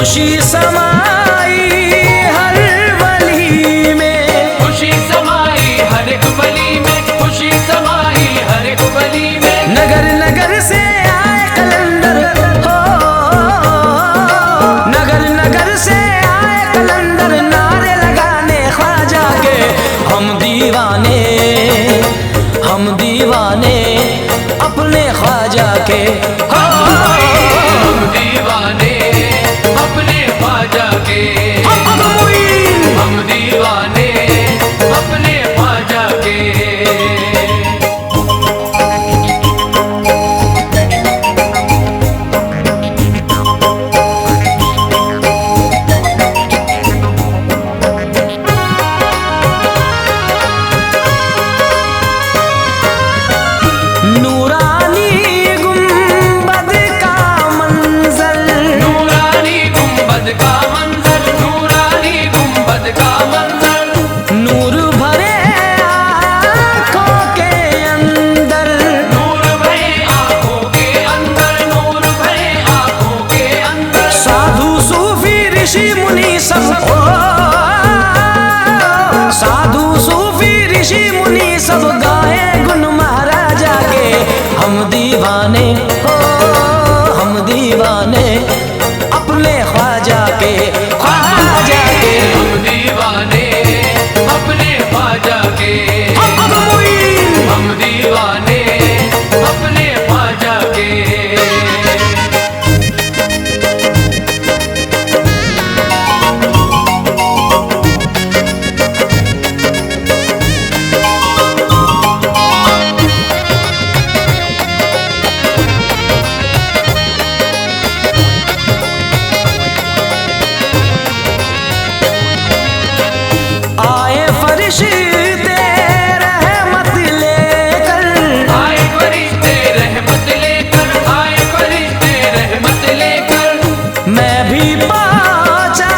खुशी समाई हर वली में, खुशी समाई हर एक वली में, खुशी समाई हर एक वली में। नगर नगर से आए कलंदर हो, नगर नगर से आए कलंदर नारे लगाने ख्वाजा के। हम दीवाने अपने ख्वाजा के। हम दीवाने अपने ख्वाजा के, हम दीवाने अपने ख्वाजा के। नूरानी गुंबद का मंजर, नूरानी गुंबद का मंजर, नूरानी गुंबद का मंजर। नूर भरे आँखों के अंदर, नूर भरे आँखों के अंदर, नूर भरे आँखों के अंदर। साधु सूफी ऋषि मुनि सब हो, साधु सूफी ऋषि मुनि सब गाए गुण महाराजा के। हम दीवाने हो, हम दीवाने अपने ख्वाजा के, ख्वाजा के। हम दीवाने अपने ख्वाजा के, मुईन हम दीवाने अपने ख्वाजा के। आए फरिश्ते रहमत लेकर, आए फरिश्ते रहमत लेकर, आए फरिश्ते रहमत लेकर। मैं भी पहुंचा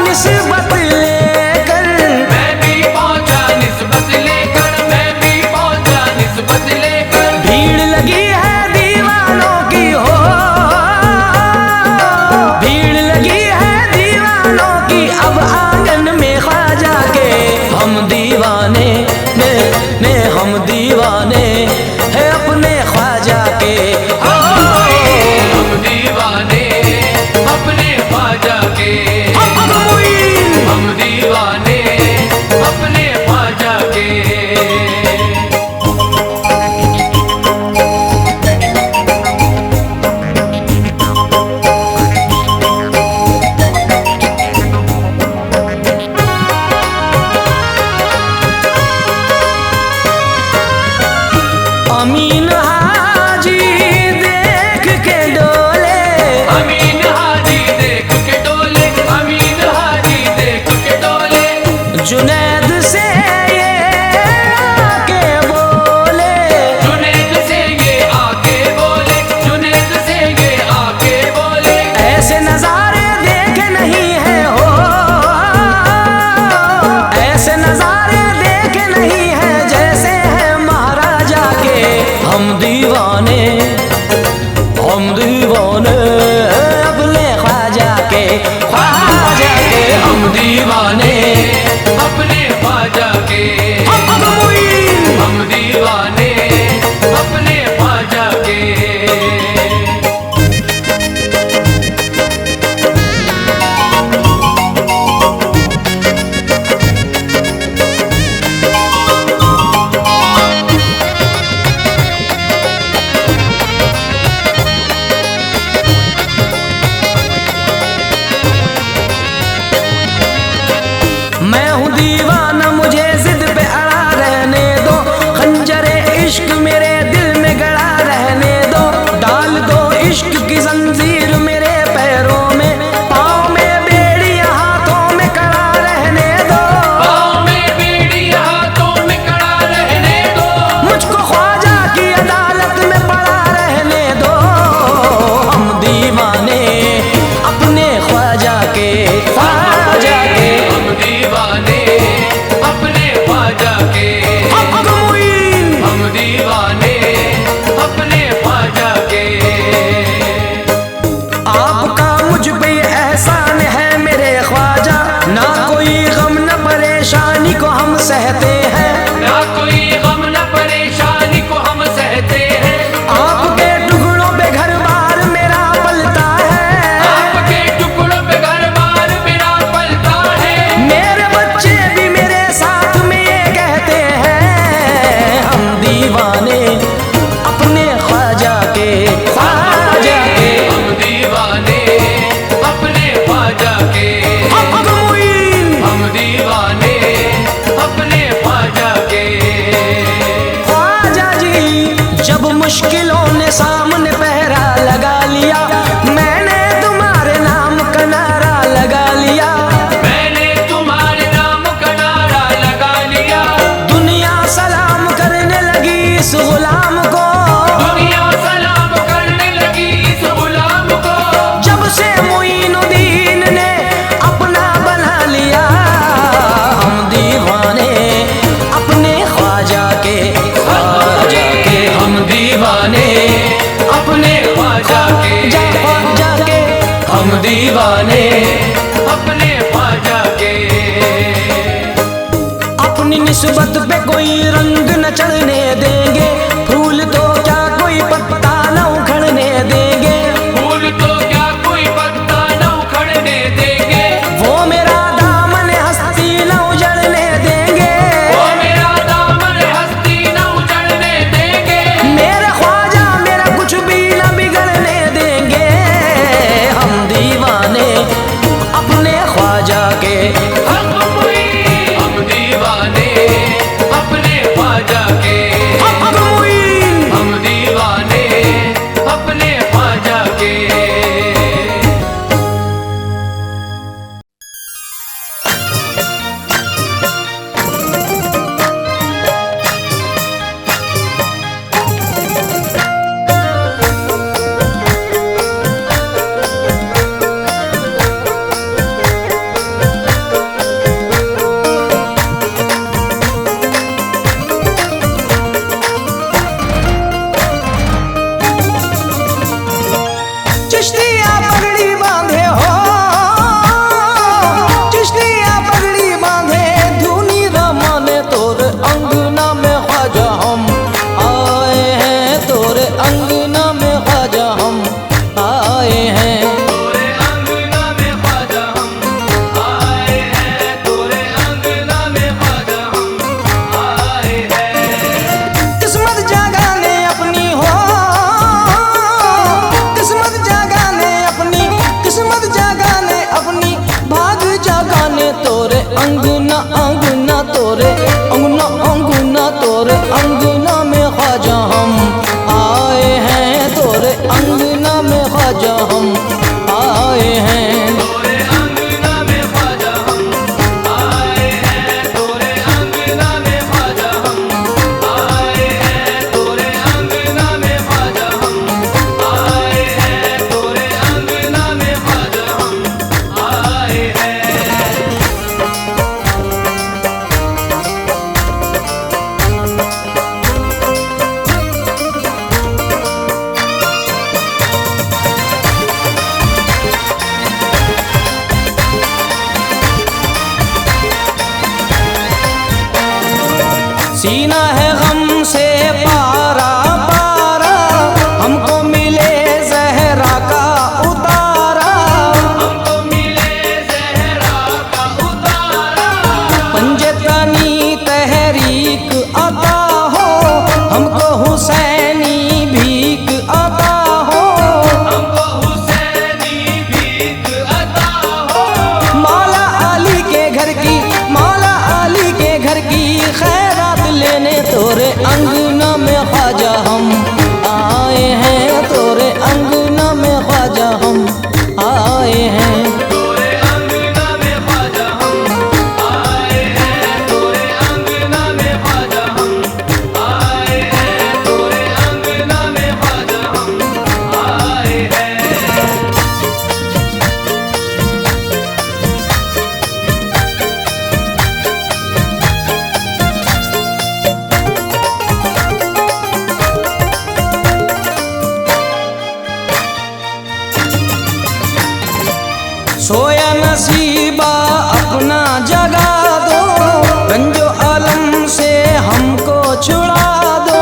निस्बत लेकर। मैं भी पहुंचा निस्बत लेकर, मैं भी पहुंचा निस्बत लेकर। भीड़ लगी है दीवानों की हो, भीड़ लगी है दीवानों की अब आंगन में ख्वाजा के। हम दीवाने हम दीवाने है अपने ख्वाजा के। हम दीवाने अपने ख्वाजा के, हम दीवाने अपने ख्वाजा के। अमीन हाजी देख के डोले, अमीन हाजी देख के डोले, अमीन हाजी देख के डोले। जुनैद से ये आके बोले, जुनैद से ये आके बोले, जुनैद से ये आके बोले। ऐसे नजारे देखे नहीं है हो, ऐसे नजारे देखे नहीं है जैसे है महाराजा के। हम दीवाने अपने ख्वाजा के, ख्वाजा के। हम दीवाने अपने ख्वाजा के, मुईन हम दीवाने अपने ख्वाजा के। मैं हूँ दीवाना, मुझे जिद पे अड़ा रहने दो। खंजरे इश्क मेरे दिल में गड़ा रहने दो। डाल दो इश्क की जंजीर मेरे पैरों में, पाँव में बेड़ी हाथों में कड़ा रहने दो। पाँव में बेड़ी हाथों में कड़ा रहने दो। मुझको ख्वाजा की अदालत में पड़ा रहने दो। हम दीवाने अपने ख्वाजा के, ख्वाजा के। हम दीवाने अपने ख्वाजा के, मुईन हम दीवाने अपने ख्वाजा के। हम दीवाने अपने ख्वाजा के। अपनी निस्बत पे कोई रंग न चढ़ने देंगे, फूल तो क्या कोई पत्ता न उखड़ने देंगे। फूल तो क्या कोई पत्ता न उखड़ने देंगे। वो मेरा दामन हस्ती न उजड़ने देंगे। वो मेरा दामन हस्ती न उजड़ने देंगे। मेरे ख्वाजा मेरा कुछ भी न बिगड़ने देंगे। हम दीवाने अपने ख्वाजा के। हम दीवाने अपने ख्वाजा के। हम दीवाने अपने ख्वाजा के। चिश्तिया पगड़ी बांधे हो, चिश्तिया पगड़ी बांधे, धुनी रमाने तोरे अंगना में ख्वाजा हम आए हैं। तोरे अंगना में ख्वाजा हम आए हैं। तोरे अंगना में ख्वाजा हम आए हैं। तोरे अंगना में ख्वाजा हम आए हैं। किस्मत जगाने अपनी हो, किस्मत जगाने अपनी, किस्मत जगाने अपनी, भाग जगाने तोरे अंगना अंगना, तोरे अंगना अंगना, तोरे अंगना में ख्वाजा हम आए हैं। तोरे अंगना में ख्वाजा हम आए हैं। तोरे अंगना में ख्वाजा हम आए हैं। तोरे अंगना में ख्वाजा हम आए हैं। तोरे अंगना में ख्वाजा हम आए हैं। तोरे अंगना में ख्वाजा हम आए हैं। सीना है गम से पारा पारा, हमको मिले जहरा का उतारा। हमको मिले ज़हरा का उतारा। पंजे तनी तहरीक अता हो, हमको हुसैनी भीख अता हो। हमको हुसैनी भीख अता हो। मौला अली के घर की, मौला अली के घर की खैरात लेने तोरे अंगना में ख्वाजा हम आए हैं। तोरे अंगना में ख्वाजा हम आए हैं। तोरे अंगना में ख्वाजा हम आए हैं। तोरे अंगना में ख्वाजा हम आए हैं। तोरे अंगना में ख्वाजा हम आए हैं। सोया नसीबा अपना जगा दो, रंजो अलम से हमको छुड़ा दो।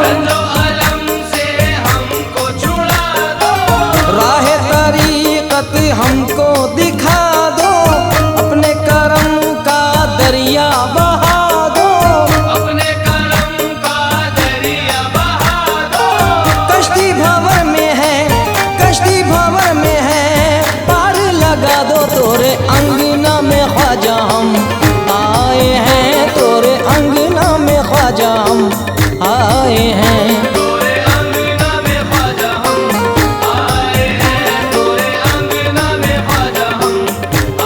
रंजो अलम से हमको छुड़ा दो। राह तरीकत हमको दिखा दो, अपने करम का दरिया बहा दो। अपने करम का दरिया बहा दो। कश्ती भंवर में है, कश्ती भंवर में है, पार लगा दो तोरे अंगना में ख्वाजा हम आए हैं। तोरे अंगना में ख्वाजा हम आए हैं। तोरे अंगना में ख्वाजा हम आए हैं। तोरे अंगना में ख्वाजा हम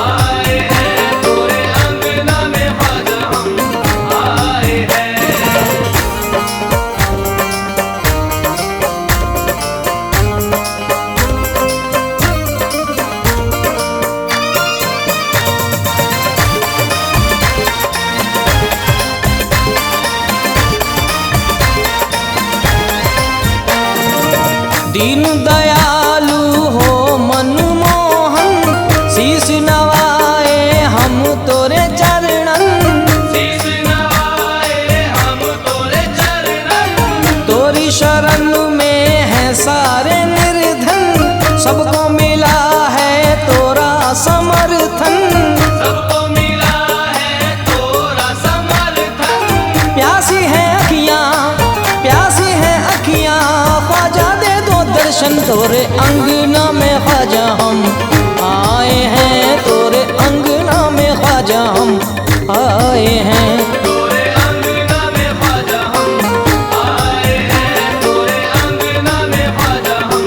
आए हैं। तोरे अंगना में ख्वाजा हम आए हैं। दीन दयालु हो मनमोहन, दर्शन तोरे अंगना में ख्वाजा हम आए हैं, तोरे अंगना में ख्वाजा हम आए हैं। तोरे अंगना में ख्वाजा हम आए हैं, तोरे अंगना में ख्वाजा हम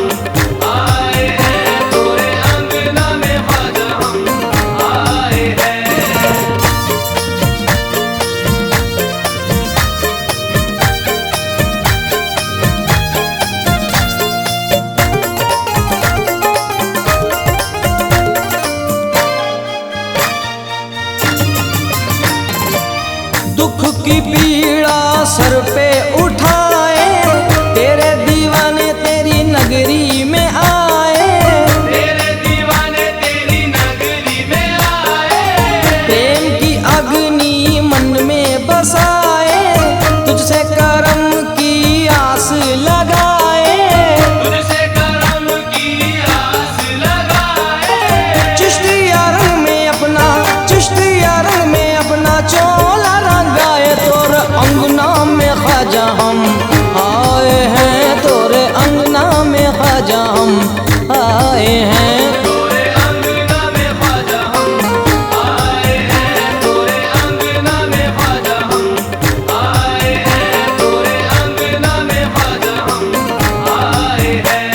आए हैं, तोरे अंगना में ख्वाजा हम आए हैं। दुख की पीड़ा सर पे उठाए, तेरे दीवाने तेरी नगरी में आए, तेरे दीवाने तेरी नगरी में आए, प्रेम की अग्नि मन में बसाए, तुझसे करम की आस लगाए, तुझसे करम की आस लगाए। चिश्तिया रंग में अपना, चिश्तिया रंग में अपना चोला रंगाए, तोर अंगना में ख्वाजा हम आए हैं, तोरे अंगना में ख्वाजा हम आए हैं। तोरे अंगना में ख्वाजा हम आए हैं, तोरे अंगना में ख्वाजा हम आए हैं, तोरे अंगना में ख्वाजा हम आए हैं।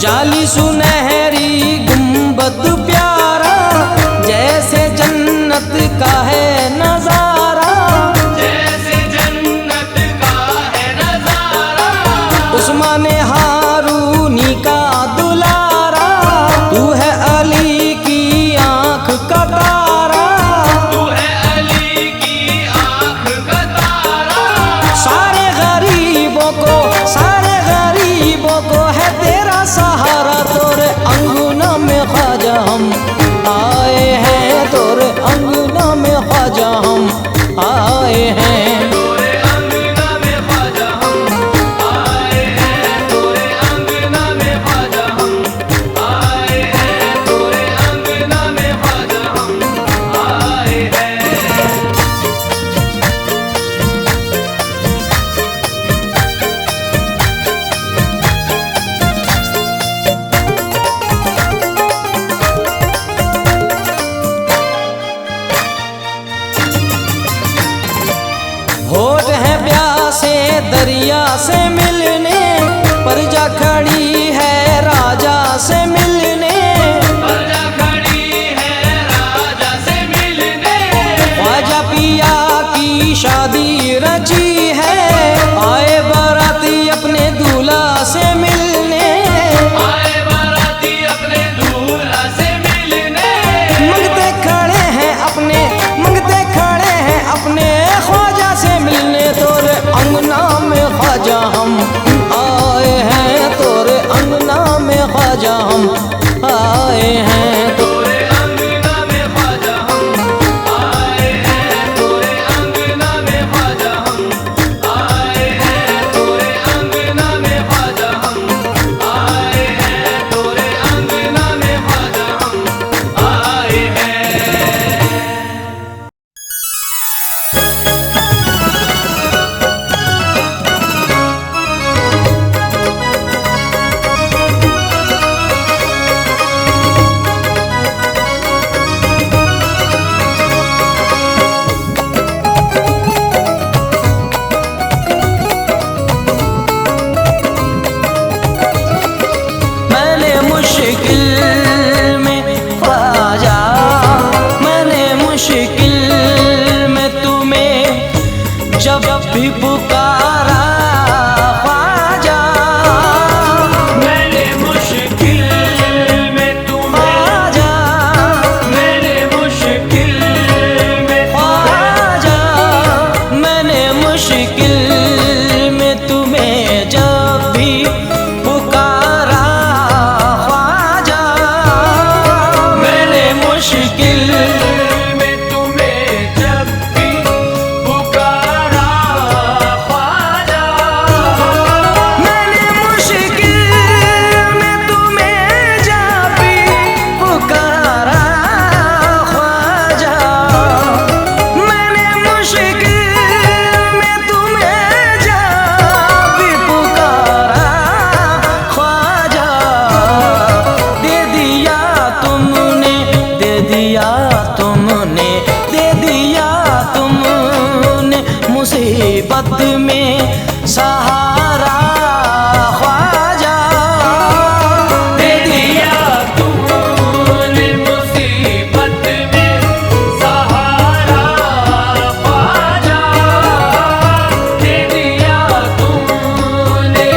जाली सुनहरी गुंबद प्यारा, जैसे जन्नत का है नजारा, जैसे जन्नत का है नजारा, उस्माने हारूनी का दुलारा, तू है अली की आंख का तारा, तू है अली की आंख का तारा। सारे गरीबों को, सारे गरीबों को है तेरा सहारा, तोरे अंगना में ख्वाजा हम आए हैं, तोरे अंगना में ख्वाजा हम आए हैं। तोरे अंगना में ख्वाजा हम आए हैं, तोरे अंगना में ख्वाजा हम आए हैं, तोरे अंगना में ख्वाजा हम आए हैं। होठ है प्यासे दरिया से मिलने, प्रजा खड़ी है राजा से मिलने, प्रजा खड़ी है राजा से मिलने, ख्वाजा पिया की शादी रची है, आए बाराती अपने दूल्हा से मिलने, आए बाराती अपने दूल्हा से मिलने, मंगते खड़े हैं अपने, मंगते खड़े हैं अपने ख्वाजा से मिलने, तोरे अंगना में ख्वाजा हम आए हैं, तोरे अंगना में ख्वाजा हम आए हैं। तोरे अंगना में ख्वाजा हम आए हैं, तोरे अंगना में ख्वाजा हम आए हैं, तोरे अंगना में ख्वाजा हम आए हैं, तोरे अंगना में ख्वाजा हम आए हैं। मैंने मुश्किल में ख्वाजा, मैंने मुश्किल में तुम्हें जब भी पुकारा ख्वाजा, मैंने मुश्किल में तुम्हें, ख्वाजा, मैंने मुश्किल में ख्वाजा, मैंने मुश्किल में तुम्हें जब भी पुकारा ख्वाजा, मैंने मुश्किल में तुम्हें जब भी पुकारा मुसीबत में सहारा ख्वाजा दे दिया तूने मुसीबत में सहारा ख्वाजा, दे दिया तूने।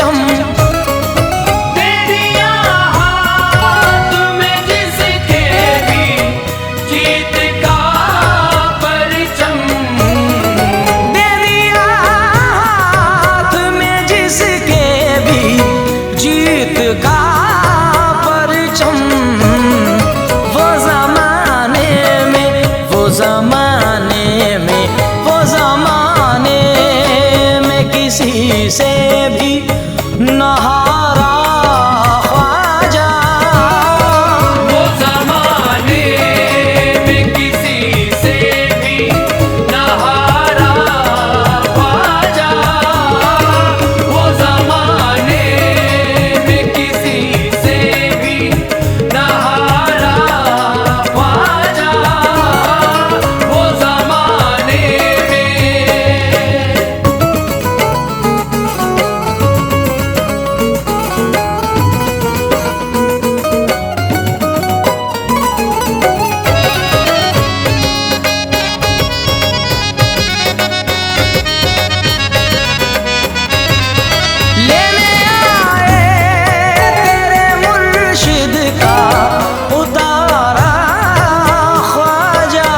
परचम। दे दिया हाथ में जिसके भी जीत का परचम। दे दिया हाथ में जिसके भी जीत का परचम। वो जमाने में, वो जमाने में, वो जमाने में किसी से भी न हारा ख्वाजा। वो ज़माने में किसी से भी न हारा ख्वाजा। वो ज़माने में किसी से भी न हारा ख्वाजा। वो ज़माने में लेने आए तेरे मुर्शिद का उतारा ख्वाजा।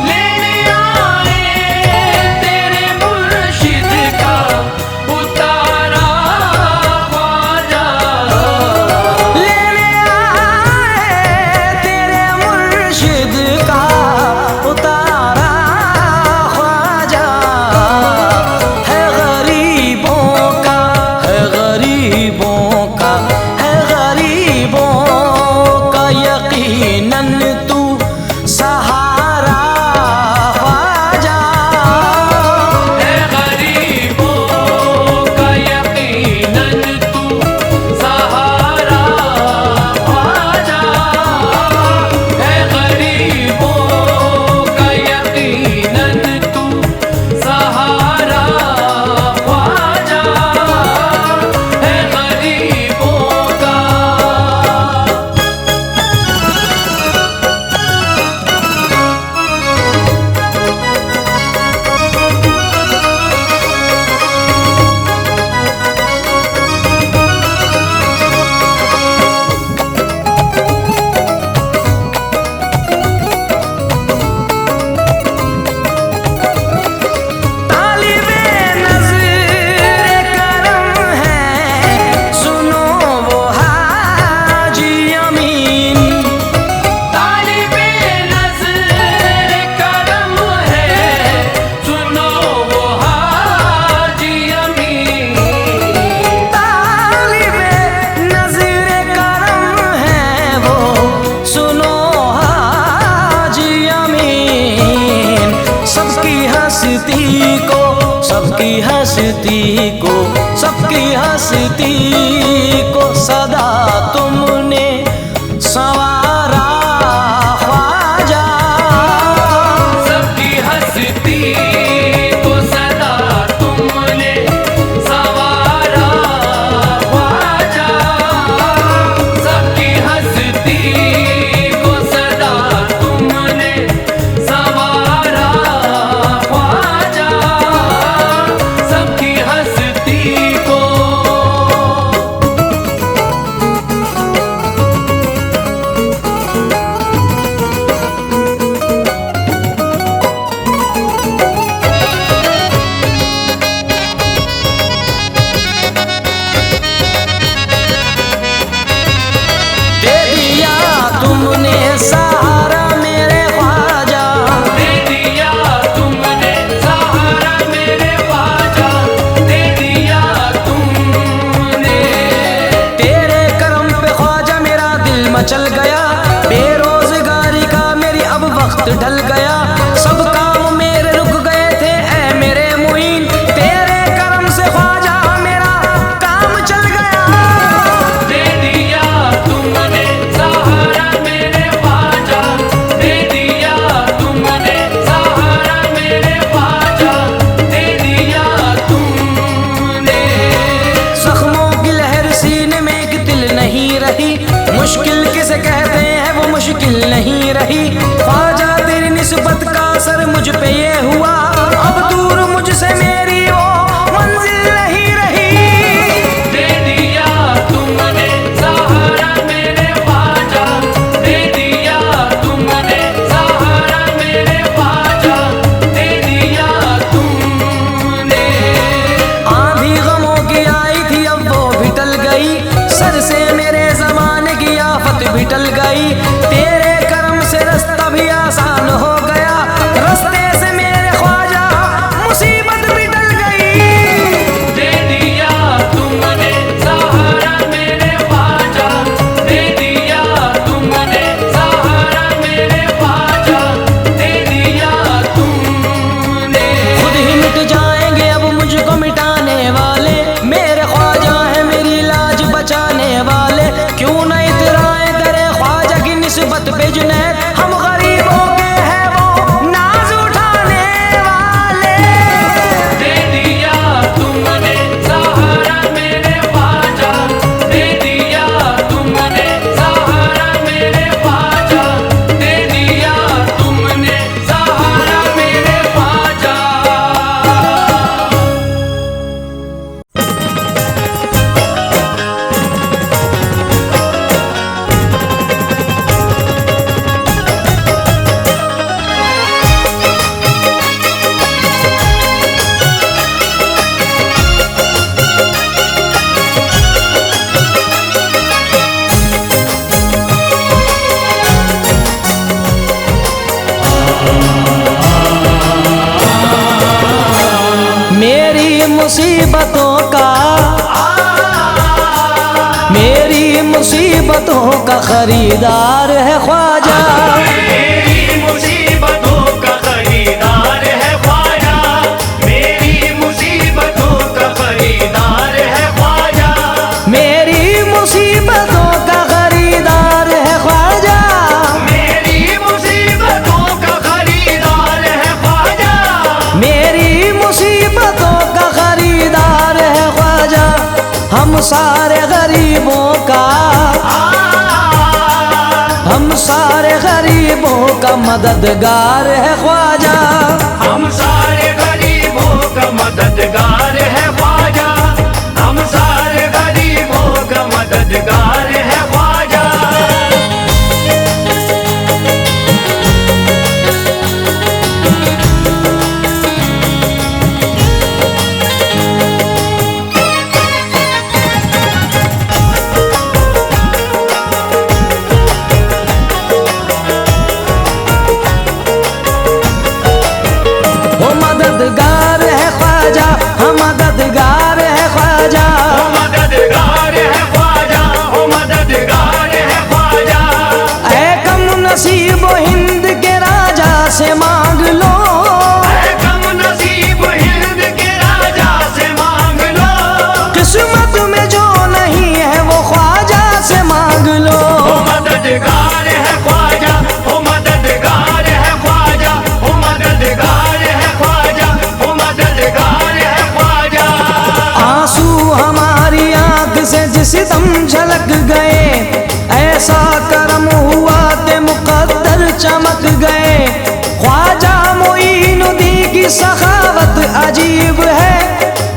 लेने आए तेरे मुर्शिद का उतारा ख्वाजा। लेने आए तेरे मुर्शिद का उतारा ख्वाजा। है गरीबों का, है गरीबों का, है गरीबों का यकीनन तू सहारा ख्वाजा। है गरीबों का यकीनन तू सहारा ख्वाजा। है गरीबों का यकीनन तू सहारा ख्वाजा। है गरीबों का। तालिबे नज़्र करम है, सुनो वो हाजी अमीन। तालिबे नज़्र करम है, सुनो वो हाजी अमीन। तालिबे नज़्र करम है वो, सुनो हाजी अमीन। सबकी हस्ती को, सबकी हस्ती को, सबकी हस्ती को सदा तुमने संवारा ख्वाजा। सबकी हस्ती को सदा तुमने संवारा ख्वाजा। सबकी हस्ती को सदा तुमने संवारा ख्वाजा। सबकी हस्ती को। दे दिया तुमने सहारा मेरे ख्वाजा। दे दिया तुमने सहारा मेरे ख्वाजा। दे दिया तुमने। तेरे करम पे ख्वाजा मेरा दिल मचल गया। बेरोजगारी का मेरी अब वक्त ढल गया। सब काम मेरे रुक गए थे ऐ मेरे मुईन। तेरे करम से ख्वाजा मेरा काम चल गया। दे दिया तुमने सहारा मेरे ख्वाजा। दे दिया तुमने सहारा मेरे ख्वाजा। दे दिया तुमने। जख्मों की लहर सीने में एक दिल नहीं रही। मुश्किल किसे कहते हैं वो मुश्किल नहीं रही। ख्वाजा तेरी निस्बत का असर मुझ पे ये हुआ। अब दूर मुझसे मेरी वो मंजिल नहीं रही। मुसीबतों का, मेरी मुसीबतों का खरीदार है ख्वाजा। मेरी मुसीबतों का खरीदार है ख्वाजा, मेरी मुसीबतों का खरीदार है ख्वाजा, मेरी मुसीबतों का खरीदार है ख्वाजा, मेरी मुसीबतों का खरीदार है ख्वाजा, मेरी मुसीबतों का खरीदार है ख्वाजा। हम सारे गरीबों का, हम सारे गरीबों का मददगार है ख्वाजा। हम सारे गरीबों का मददगार है ख्वाजा, हम सारे गरीबों का मददगार है ख्वाजा। वो मददगार है ख्वाजा, हम मददगार है ख्वाजा। ओ मददगार है ख्वाजा, ओ मददगार है ख्वाजा। ऐ कम नसीब हिंद के राजा से मांग लो, ऐ कम नसीब हिंद के राजा से मांग लो, किस्मत में जो नहीं है वो ख्वाजा से मांग लो। ओ मददगार है ख्वाजा, ओ मददगार है ख्वाजा, ओ मददगार है ख्वाजा, ओ मददगार है ख्वाजा। आंसू हमारी आंख से जिस दम झलक गए, ऐसा करम हुआ ते मुकद्दर चमक गए। ख्वाजा मोइनुद्दीन की सखावत अजीब है,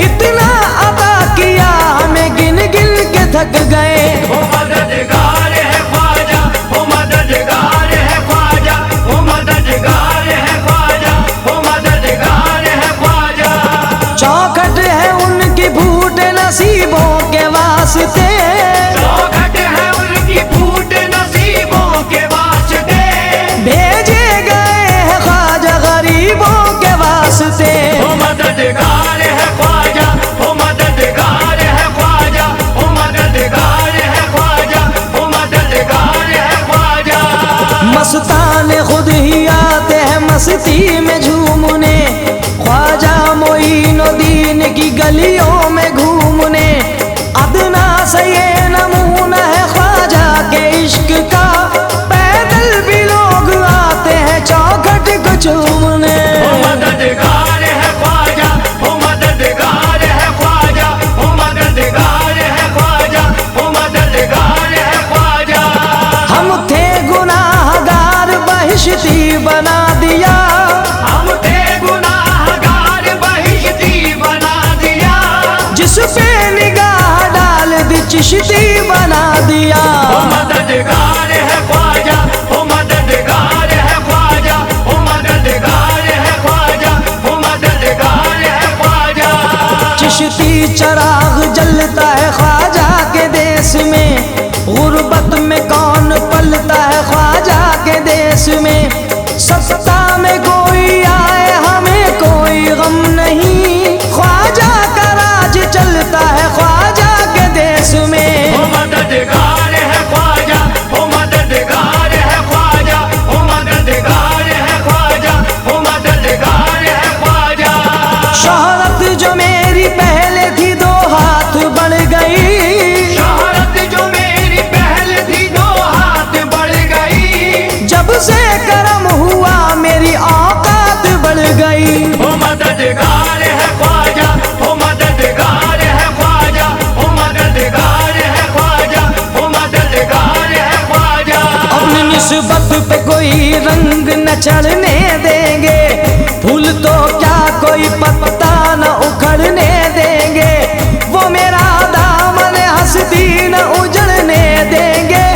इतना अता किया हमें गिन गिन के थक गए। ओ मददगार है ख्वाजा, ओ मददगार है ख्वाजा, ओ मददगार है ख्वाजा, ओ मददगार है ख्वाजा। चौखट है उनकी फूट नसीबों के वास्ते, चौखट है उनकी फूट नसीबों के वास्ते, भेजे गए हैं ख्वाजा गरीबों के वास्ते। ओ मददगार है ख्वाजा, ओ मददगार है ख्वाजा, ओ मददगार है ख्वाजा, ओ मददगार है ख्वाजा। मस्ताने खुद ही आते हैं मस्ती में झूमने, ख्वाजा मोइनुद्दीन की गलियों में घूमने। अदना से ये नमूना है ख्वाजा के इश्क का, पैदल भी लोग आते हैं चौखट को चूमने। ओ मददगार है ख्वाजा, ओ मददगार है ख्वाजा, ओ मददगार है ख्वाजा, ओ मददगार है ख्वाजा। हम थे गुनाहगार बहिश्ती बना दिया, हम थे गुनाहगार बहिश्ती बना दिया, जिस पे निगाह डाल दी चिश्ती बना दिया। ओ मददगार है ख्वाजा, ओ मददगार है ख्वाजा, ओ मददगार है ख्वाजा, ओ मददगार है ख्वाजा। चिश्ती चराग जलता है ख्वाजा के देश में, गुर्बत में कौन पलता है ख्वाजा के देश में। सत्ता में कोई आए हमें कोई गम नहीं, ख्वाजा का राज चलता है ख्वाजा के देश में। ओ मददगार है ख्वाजा, ओ मददगार है ख्वाजा, ओ मददगार है ख्वाजा, ओ मददगार है ख्वाजा। शोहरत जो मेरी पहले थी दो हाथ बढ़ गई, शोहरत जो मेरी पहले थी दो हाथ बढ़ गई, जब से करम हुआ मेरी औकात बढ़ गई। ओ मददगार है ख्वाजा, ओ मददगार है ख्वाजा, ओ मददगार है ख्वाजा, ओ मददगार है ख्वाजा। अपनी निस्बत पे कोई रंग न चढ़ने देंगे, फूल तो क्या कोई पत्ता न उखड़ने देंगे। वो मेरा दामन हस्ती न उजड़ने देंगे,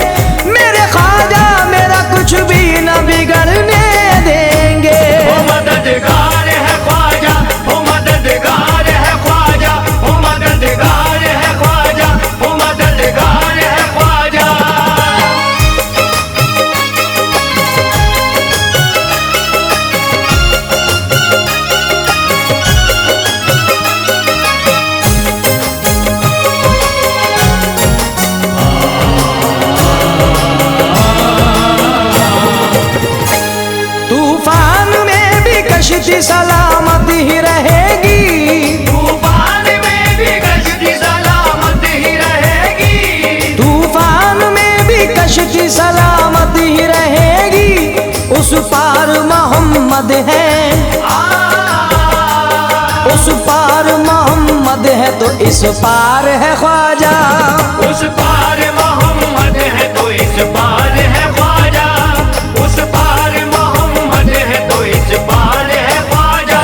मेरे ख्वाजा मेरा कुछ भी न बिगड़ने देंगे। ओ मददगार है ख्वाजा, ओ मददगार है ख्वाजा, ओ मददगार है ख्वाजा, ओ मददगार है ख्वाजा। कश्ती सलामत ही रहेगी, तूफान में भी कश्ती सलामत ही रहेगी, तूफान में भी कश्ती सलामत ही रहेगी। उस पार मोहम्मद है, उस पार मोहम्मद है तो इस पार है ख्वाजा। उस पार मोहम्मद है तो इस पार है ख्वाजा, उस पार मोहम्मद है तो इस पार है ख्वाजा।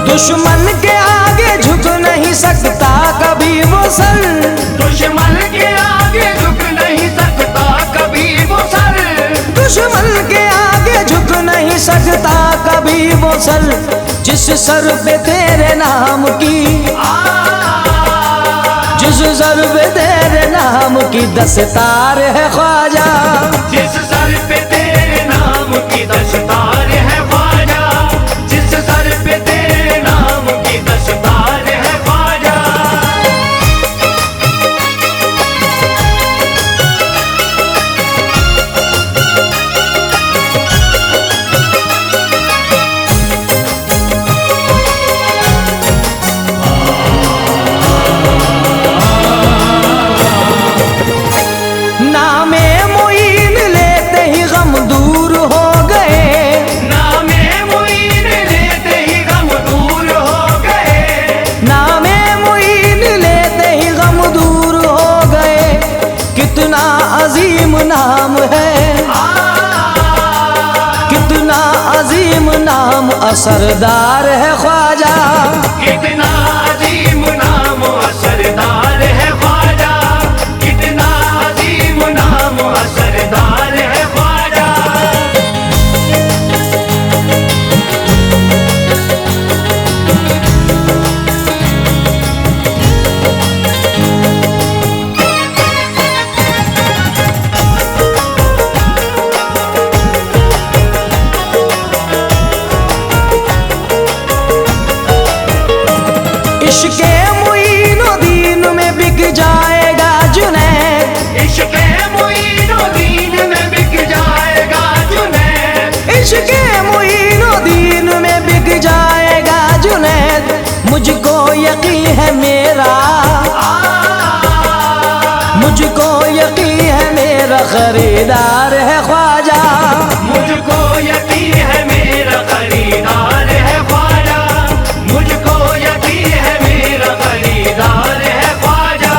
दुश्मन के आगे झुक नहीं सकता कभी वो सर, दुश्मन के आगे झुक नहीं सकता कभी वो सर, दुश्मन के आगे झुक नहीं सकता कभी वो सर। जिस सर पे तेरे नाम की, जिस सर पे तेरे नाम की दस्तार है ख्वाजा, जिस सर पे तेरे नाम की दस्तार है ख्वाजा, जिस सर पे तेरे नाम की दस्तार है ख्वाजा। नामे मुईन लेते ही गम दूर हो गए, नामे मुईन लेते ही गम दूर हो गए, नामे मुईन लेते ही गम दूर हो गए। कितना अजीम नाम है, कितना अजीम नाम असरदार है ख्वाजा। कितना अजीम नाम असरदार है ख्वाजा, कितना अजीम नाम असरदार है ख्वाजा। इश्क़ मुईनो दीन में बिक जाएगा जुनैद, इश्क़ मुईनो दीन में बिक जाएगा जुनैद, इश्क़ मुईनो दीन में बिक जाएगा जुनैद। मुझको यकीन है मेरा, मुझको यकीन है मेरा खरीदार है ख्वाजा। मुझको यकीन है मेरा खरीदार है ख्वाजा, मुझको यकीन है मेरा खरीदार है ख्वाजा।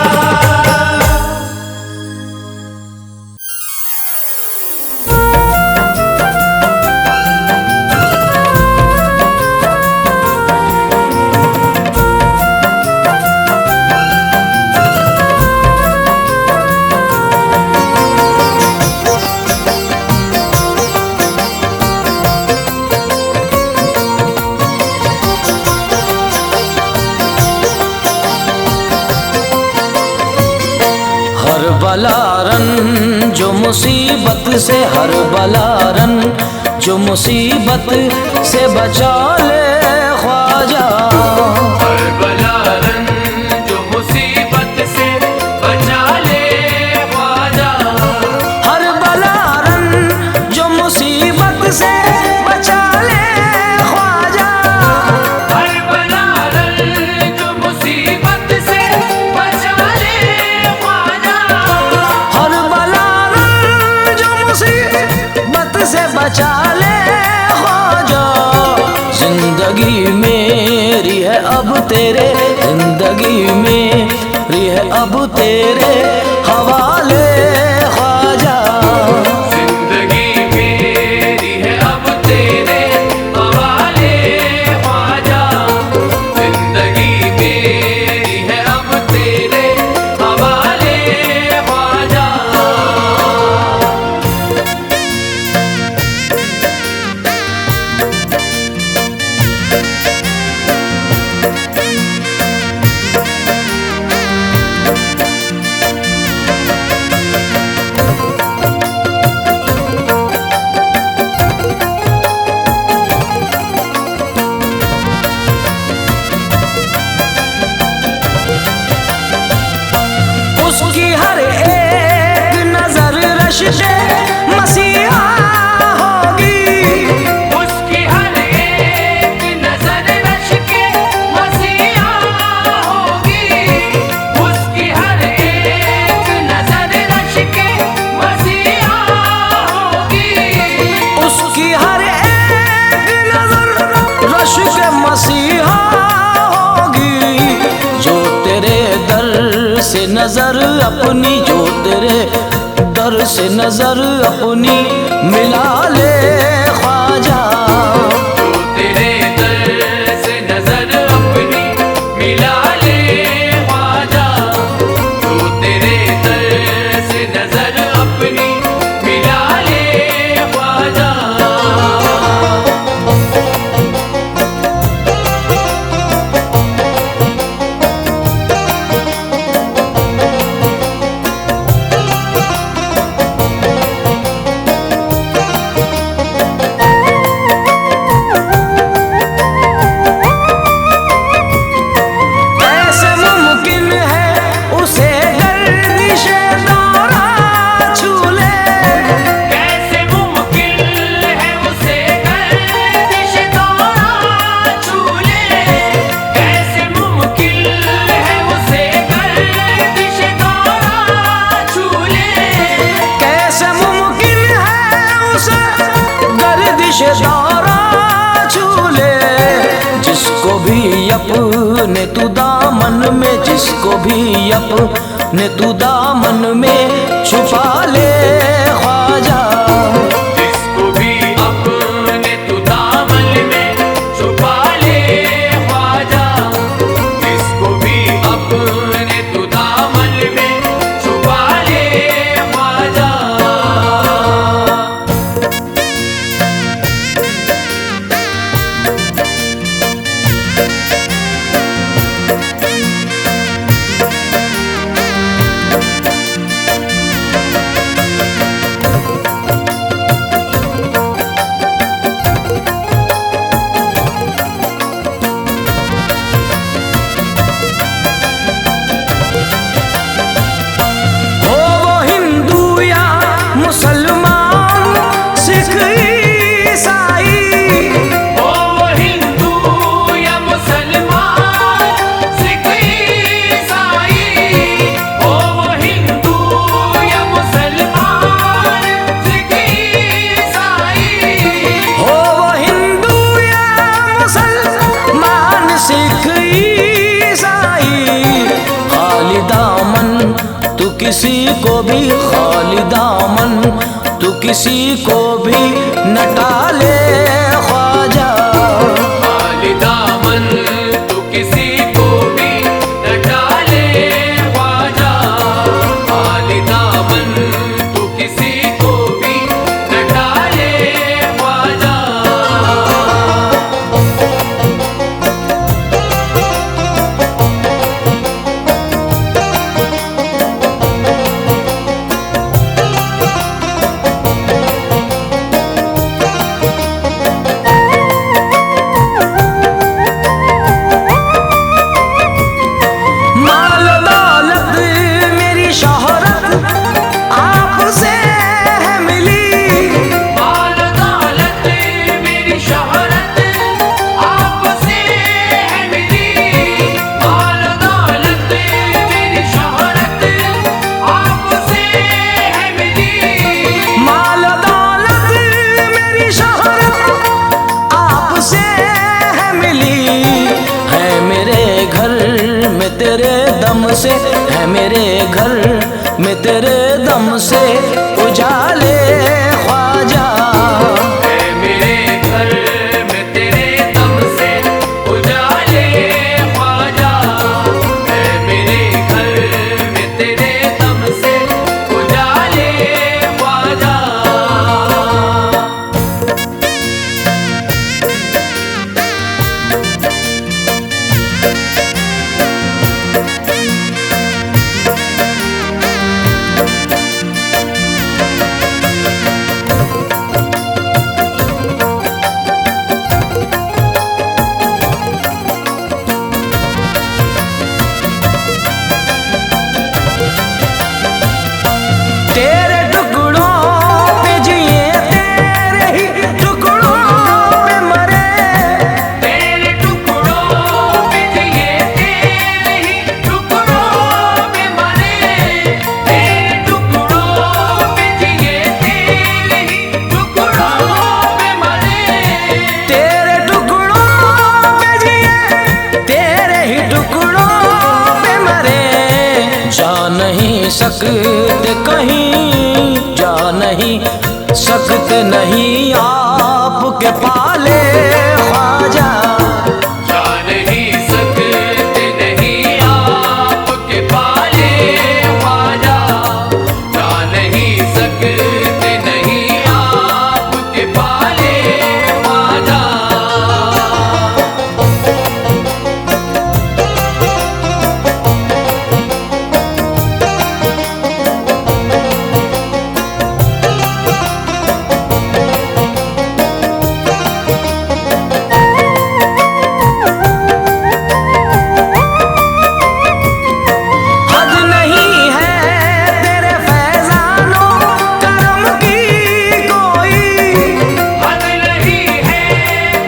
हर बलारन जो मुसीबत से, हर बलारन जो मुसीबत से बचा ले ख्वाजा। हर बलारन जो मुसीबत से बचा ले ख्वाजा, हर बलारन जो मुसीबत से बचा ले ख्वाजा। हर बलारन जो मुसीबत से बचा ले ख्वाजा, हर बलारन जो मुसीबत से बचा ले ख्वाजा। जिंदगी मेरी है अब तेरे, जिंदगी मेरी है अब तेरे हवाले ख्वाजा। जिंदगी मेरी है अब तेरे हवाले ख्वाजा, जिंदगी मेरी है अब तेरे हवाले ख्वाजा। रश के मसीहा होगी। उसकी हर एक नजर रश के मसीहा होगी। उसकी हर एक नजर रश के मसीहा होगी। उसकी हर एक नजर रश के मसीहा होगी। जो तेरे दर से नजर अपनी, जो तेरे दर से नजर अपनी मिला ले ख्वाजा। जो तेरे दर से नजर अपनी मिला ले ख्वाजा। जो तेरे दर से नजर अपनी मिला ले ख्वाजा। कैसे मुमकिन है उसे गर्दिशे दौरा छू ले। कैसे मुमकिन है उसे गर्दिश दौरा छू ले। कैसे मुमकिन है उसे गर्दिश दौरा छू ले। कैसे मुमकिन है उसे गर्दिश दौरा छू ले। जिसको भी अपने तू दामन में, जिसको भी अपने तू दामन में छुपा ले ख्वाजा। जिसको भी अपने तू दामन में छुपा ले ख्वाजा। जिसको भी अपने तू दामन में छुपा ले ख्वाजा। हो वो हिंदू या मुसलमान, सिख ईसाई। हो वो हिंदू या मुसलमान, सिख ईसाई। हो वो हिंदू या मुसलमान, सिख ईसाई। हो वो हिंदू या मुसलमान, सिख ईसाई। खाली दामन तू किसी को भी, खाली दामन तू किसी को भी न टाले ख्वाजा। खाली दामन तू किसी को भी न डाले ख्वाजा। खाली दामन तू किसी को भी न डाले ख्वाजा। माल दौलत मेरी शोहरत आपसे है मिली। माल दौलत मेरी शोहरत आपसे है मिली। माल दौलत मेरी शोहरत आपसे है मिली। माल दौलत मेरी शोहरत आपसे है मिली। है मेरे घर में तेरे दम से, है मेरे घर में तेरे दम से उजाले ख्वाजा। है मेरे घर में तेरे दम से उजाले ख्वाजा। है मेरे घर में तेरे दम से उजाले ख्वाजा। सकते, कहीं जा नहीं सकते, नहीं आपके पाले ख्वाजा। जा नहीं सकते, नहीं आपके पाले ख्वाजा। जा नहीं सकते, नहीं आपके पाले ख्वाजा। हद नहीं है तेरे फैजानों करम की कोई, हद नहीं है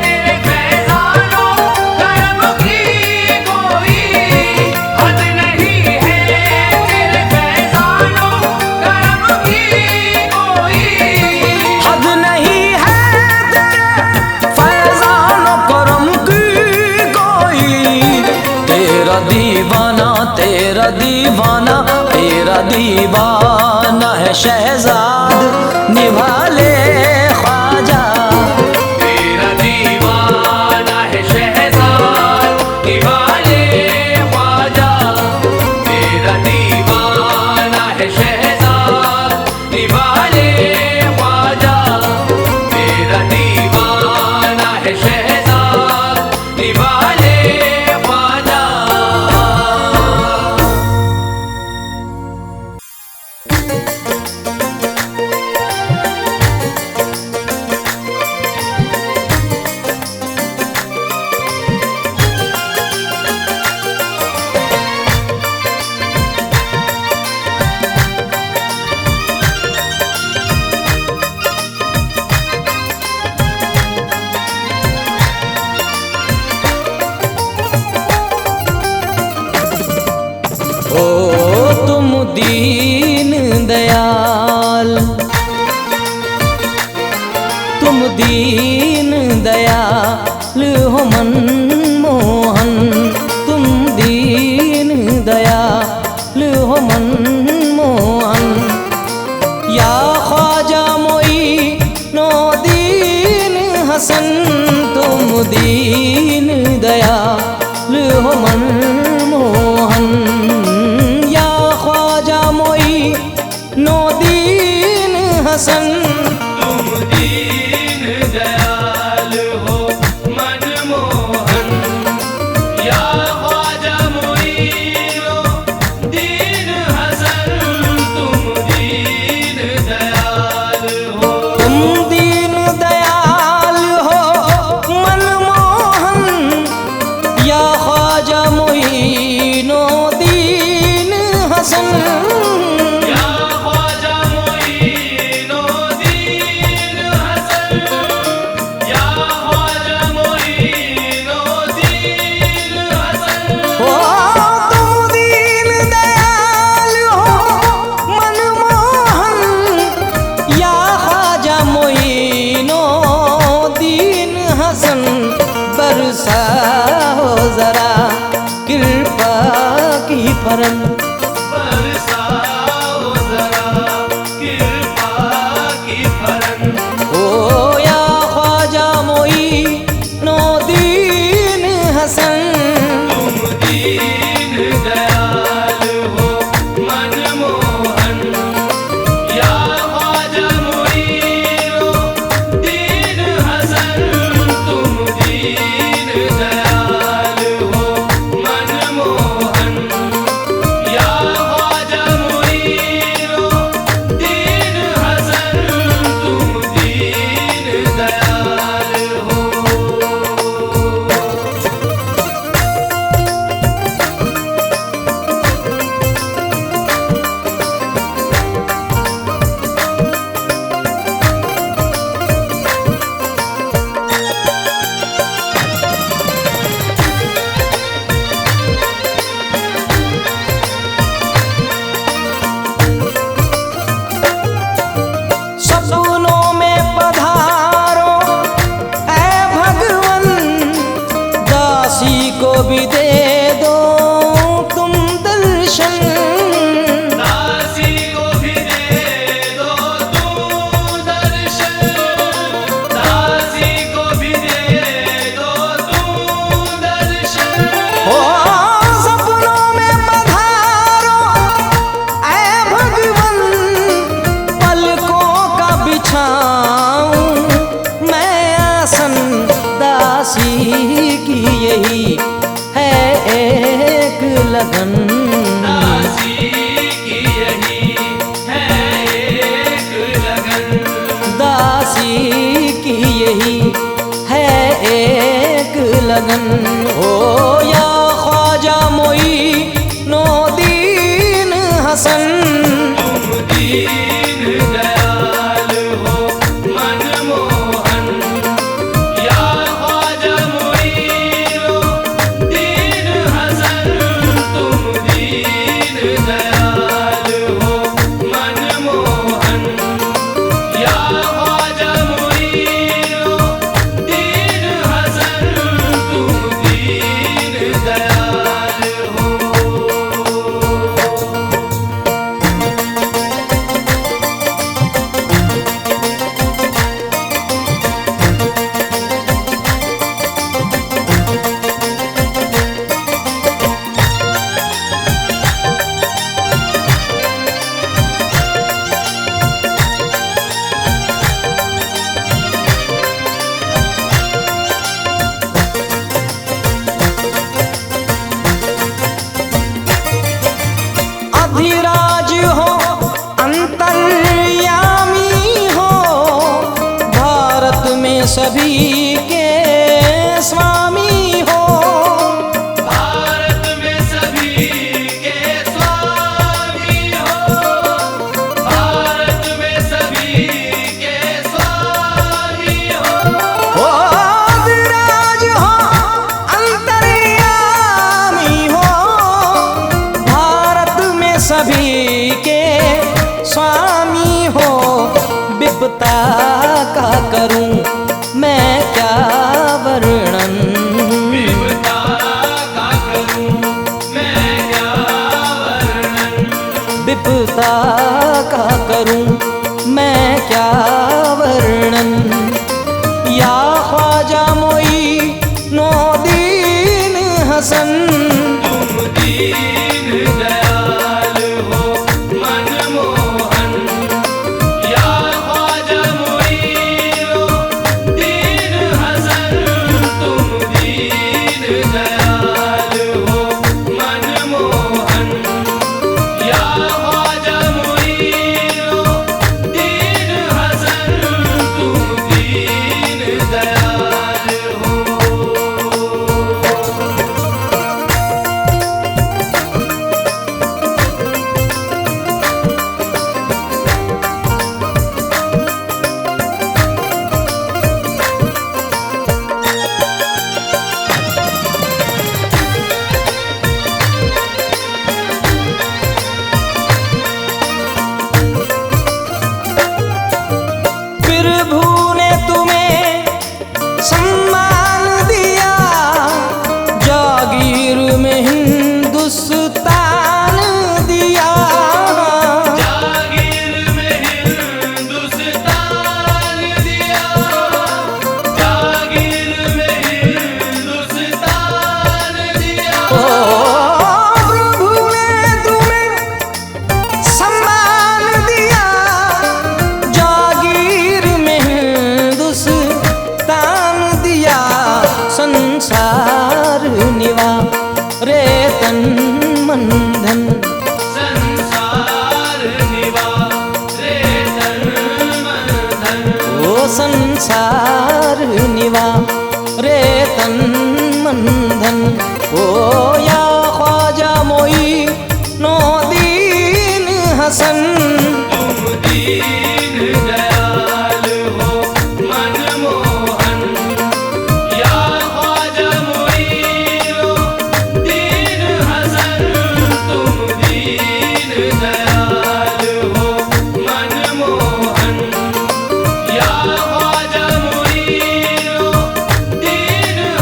तेरे फैज़ानों करम की कोई। हद नहीं है तेरे फैज़ानों करम की कोई। हद नहीं है तेरे फैजानों करम की कोई। तेरा दीवाना, तेरा दीवाना, तेरा दीवाना है शहजाद, निभा ले ख्वाजा। तेरा दीवाना है शहज़ाद, निभा ले ख्वाजा। तेरा दीवाना है शहज़ाद, निभा ले ख्वाजा। तेरा दीवाना है शहज़ाद, निभा ले ख्वाजा। ओ तुम दीन दयाल, तुम दीन दयाल हो मनमोहन। तुम दीन दयाल हो मनमोहन। या ख्वाजा मोइनो दीन हसन, तुम दीन दयाल हो मनमोहन। या ख्वाजा मोइनो दीन हसन, तुम दीन दयाल हो मनमोहन। या ख्वाजा मोइनो दीन हसन, तुम दीन दयाल हो। तुम दीन दयाल हो मनमोहन। या ख्वाजा मोइनो दीन हसन, या ख्वाजा मोइनो दीन हसन। या ख्वाजा मोइनो दीन हसन। ओ तुम दीन दयाल हो मनमोहन। या ख्वाजा मोइनो दीन हसन, बरसाओ जरा कृपा की फरन। बरसाओ जरा कृपा की फरन। ओ या ख्वाजा मोइनो दीन हसन, तुम दीन दयाल हो मनमोहन। या ख्वाजा मोइनो दीन हसन, तुम दीन दयाल हो मनमोहन। या ख्वाजा मोइनो दीन हसन, तुम दीन दयाल हो। दासी की यही है एक लगन, दासी की यही है एक लगन, दासी की यही है एक लगन। ओ या ख्वाजा मोइनुद्दीन हसन, तुम दीन दयाल हो मनमोहन, या ख्वाजा मोइनुद्दीन हसन, तुम दीन दयाल हो मनमोहन, या ख्वाजा मोइनुद्दीन हसन, तुम दीन दयाल हो। अधिराज हो अंतर्यामी हो, भारत में सभी के स्वामी हो, भारत में सभी के स्वामी हो, भारत में सभी के स्वामी हो। ओ अधिराज हो अंतर्यामी हो, भारत में सभी के स्वामी हो। विपता का करूं मैं क्या वर्णन, विपदा का करूं मैं क्या वर्णन, विपता का करूं मैं क्या वर्णन। या ख्वाजा मोइनुद्दीन हसन, तुम दीन दयाल हो मनमोहन, या ख्वाजा मोइनुद्दीन हसन, तुम दीन दयाल हो मनमोहन, या ख्वाजा मोइनुद्दीन हसन, तुम दीन दयाल हो। प्रभु ने तुम्हें सम्मान दिया, जागीर में हिंदुस्तान दिया, जागीर में हिंदुस्तान दिया, जागीर में हिंदुस्तान दिया। ओ प्रभु ने तुम्हें सम्मान दिया, जागीर में हिंदुस्तान दिया। संसार निवा रे तन मन धन, संसार निवा रे तन मन धन, ओ संसार निवा रे तन मन धन। ओ या ख्वाजा मोइनुद्दीन हसन, तुम दीन दयाल हो मनमोहन, या ख्वाजा मोइनुद्दीन हसन, तुम दीन दयाल हो मनमोहन, या ख्वाजा मोइनुद्दीन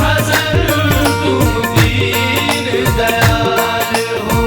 हसन, तुम दीन दयाल हो।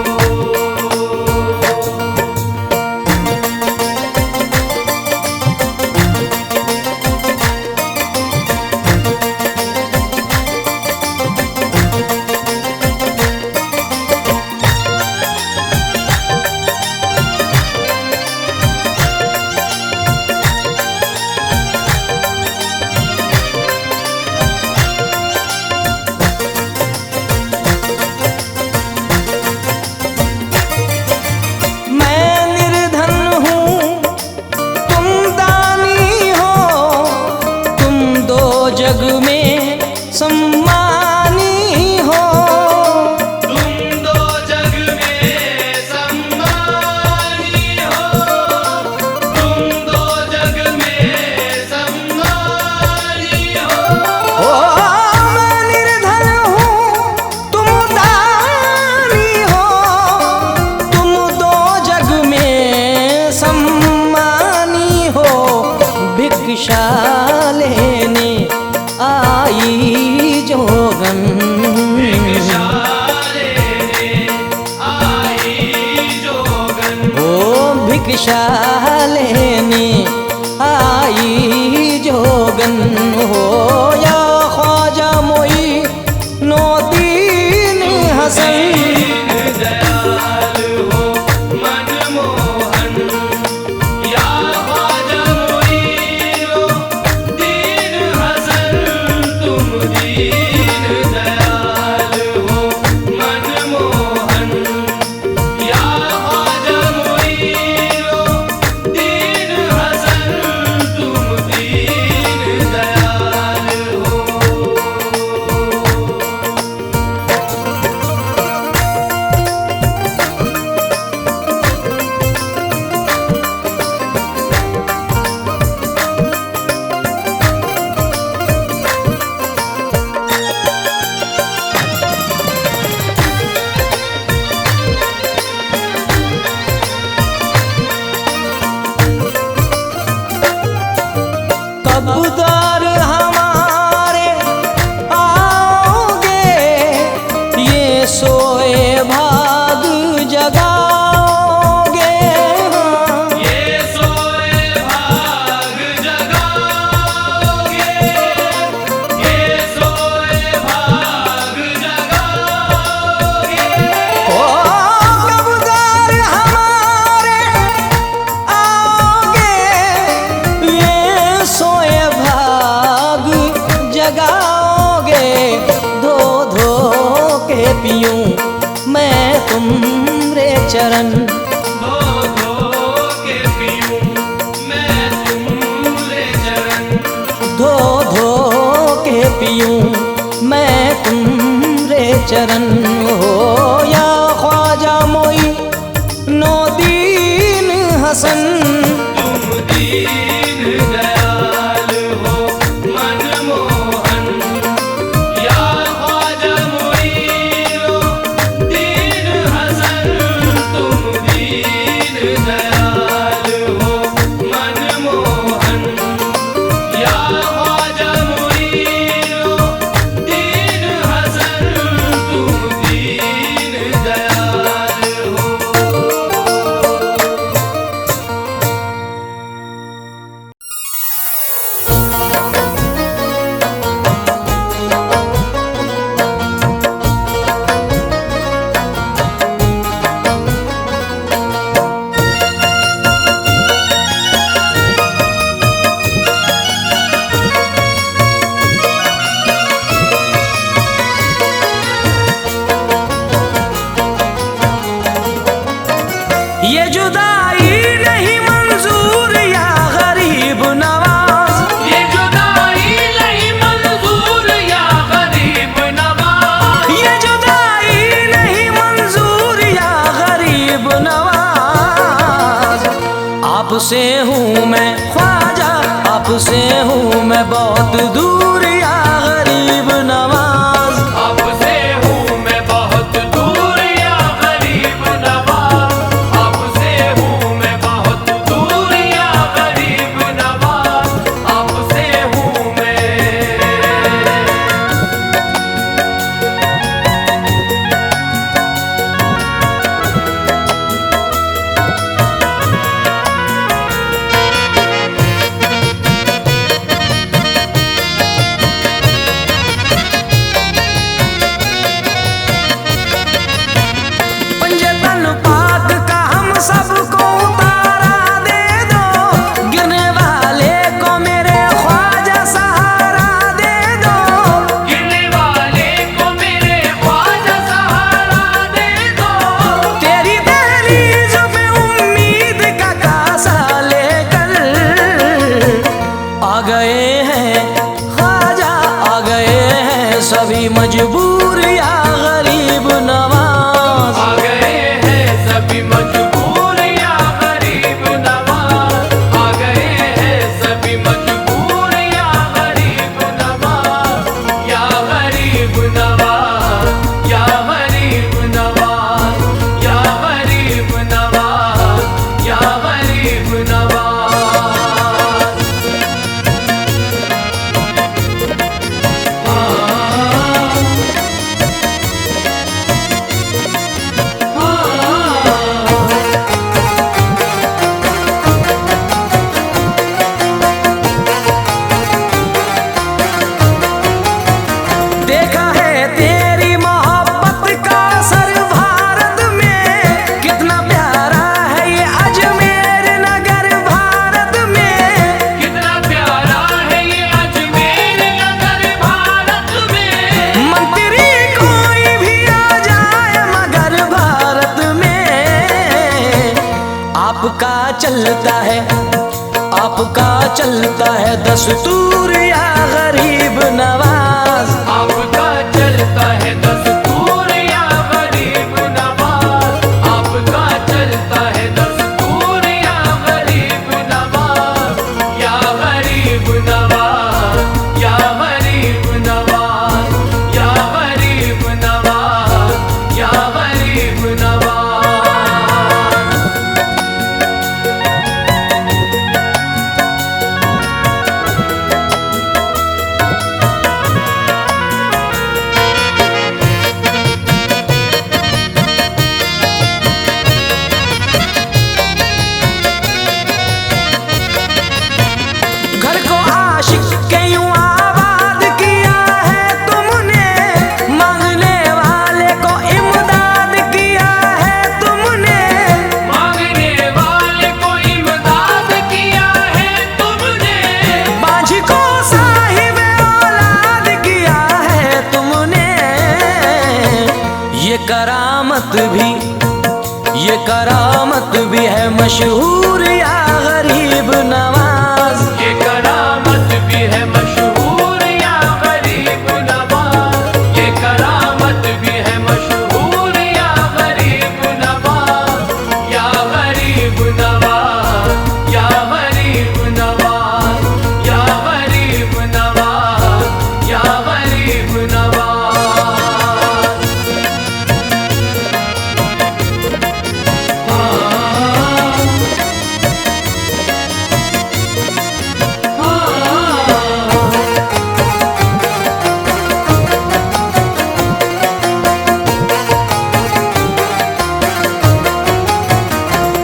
चरण। धो धो के पीऊं मैं तुम्हारे चरण। धो धो के पीऊं मैं तुम्हारे चरण। हो या ख्वाजा मोई नो दीन हसन। तुम दीन दयाल हो मनमोहन। या ख्वाजा मोइनो दीन हसन। तुम दीन दयाल हो मनमोहन। या ख्वाजा मोइनो दीन हसन। तुम दीन दयाल हो। ये जुदाई नहीं मंजूर या गरीब नवाज। ये जुदाई नहीं मंजूर या गरीब नवाज। ये जुदाई नहीं मंजूर या गरीब नवाज। आपसे हूँ मैं ख्वाजा, आपसे हूँ मैं बहुत दूर या गरीब नवाज। आपसे हूँ मैं बहुत दूर या गरीब नवाज। आपसे हूँ मैं बहुत दूर या गरीब नवाज। आपसे हूँ मैं। पंजतन पाक का हम सबको उतारा दे दो। गिरने वाले को मेरे ख्वाजा सहारा दे दो। गिरने वाले को मेरे ख्वाजा सहारा दे दो। तेरी दहलीज में उम्मीद का कासा लेकर आ गए हैं ख्वाजा, आ गए हैं सभी मजबूर या गरीब नवाज। आ गए हैं सभी मजबूर या गरीब नवाज। आ गए हैं सभी मजबूर या गरीब नवाज। या गरीब नवाज। या गरीब नवाज। या गरीब नवाज। या गरीब नवाज। देखा है तेरी मोहब्बत का असर भारत में। कितना प्यारा है ये अजमेर नगर भारत में। कितना प्यारा है ये अजमेर नगर भारत में। मंत्री कोई भी आ जाए मगर भारत में आपका चलता है, आपका चलता है दस्तूर या गरीब नवाज। आपका चलता है दस्तूर या गरीब नवाज। आपका चलता है दस्तूर या गरीब नवाज। या गरीब नवाज। या गरीब नवाज। या गरीब नवाज। या गरीब नवाज। घर को आशिक के यूं आबाद किया है तुमने। मांगने वाले को इमदाद किया है तुमने। मांगने वाले को इमदाद किया है तुमने। बाझ को साहिब औलाद किया है तुमने। ये करामत भी, ये करामत भी है मशहूर या गरीब नवाज। ये करामत भी है मशहूर या गरीब नवाज। ये करामत भी है मशहूर या गरीब नवाज। या गरीब नवाज, या गरीब नवाज, या गरीब नवाज, या गरीब नवाज।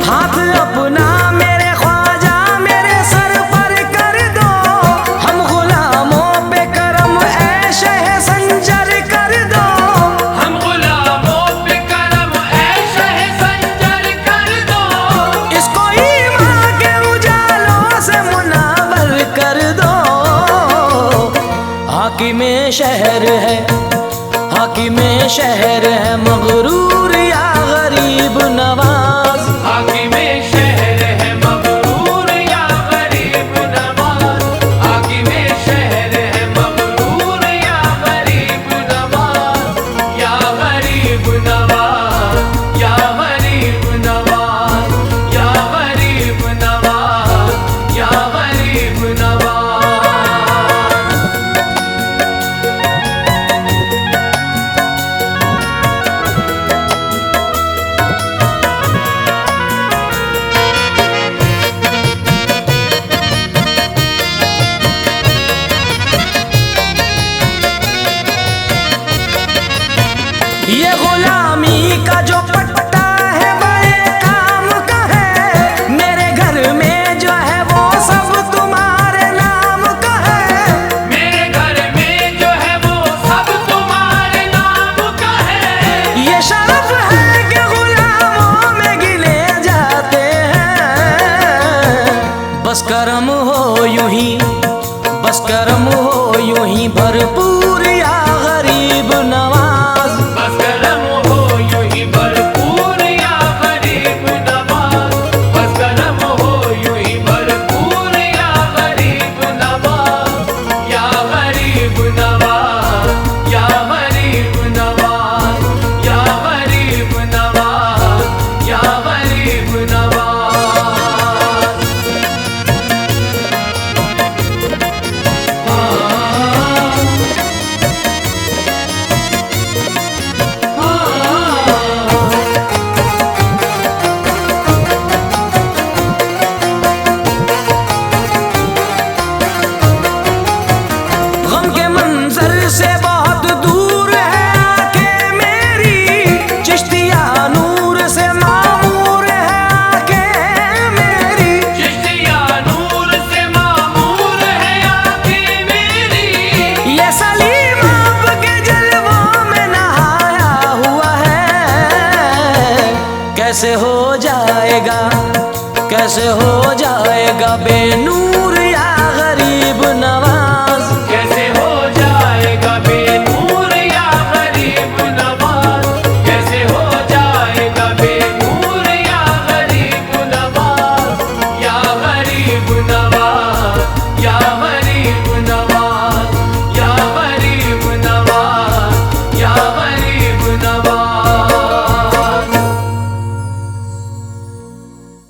हाथ अपना मेरे ख्वाजा मेरे सर पर कर दो, हम गुलामों पे करम ऐश है संजर कर दो। हम गुलामों पे करम ऐश है संजर कर दो। इसको ईमान के उजालों से मुनावर कर दो। हाकिमे शहर है, हाकिमे शहर है मगरूर या गरीब नवाज। हाकिमे शहर है मगरूर या गरीब नवाज। हाकिमे शहर है मगरूर या गरीब नवाज। या गरीब नवाज, या गरीब नवाज, या गरीब नवाज, या गरीब नवाज। ये गुलामी का जो पट्टा है बड़े काम का है। मेरे घर में जो है वो सब तुम्हारे नाम का है। मेरे घर में जो है वो सब तुम्हारे नाम का है। ये शरफ है कि गुलामों में गिने जाते हैं। बस करम हो यूं ही, बस करम हो यूं ही भरपूर या गरीब नवाज। बस करम हो यूं ही भरपूर या गरीब नवाज। बस करम हो यूं ही भरपूर या गरीब नवाज। या गरीब नवाज, या गरीब नवाज, या गरीब नवाज, या गरीब नवाज। गम के मंजर से बहुत दूर है आंखें मेरी। चिश्तिया नूर से मामूर है आंखें मेरी। चिश्तिया नूर से मामूर है आंखें मेरी। ये सलीम आपके जलवों में नहाया हुआ है। कैसे हो जाएगा, कैसे हो जाएगा बेनूर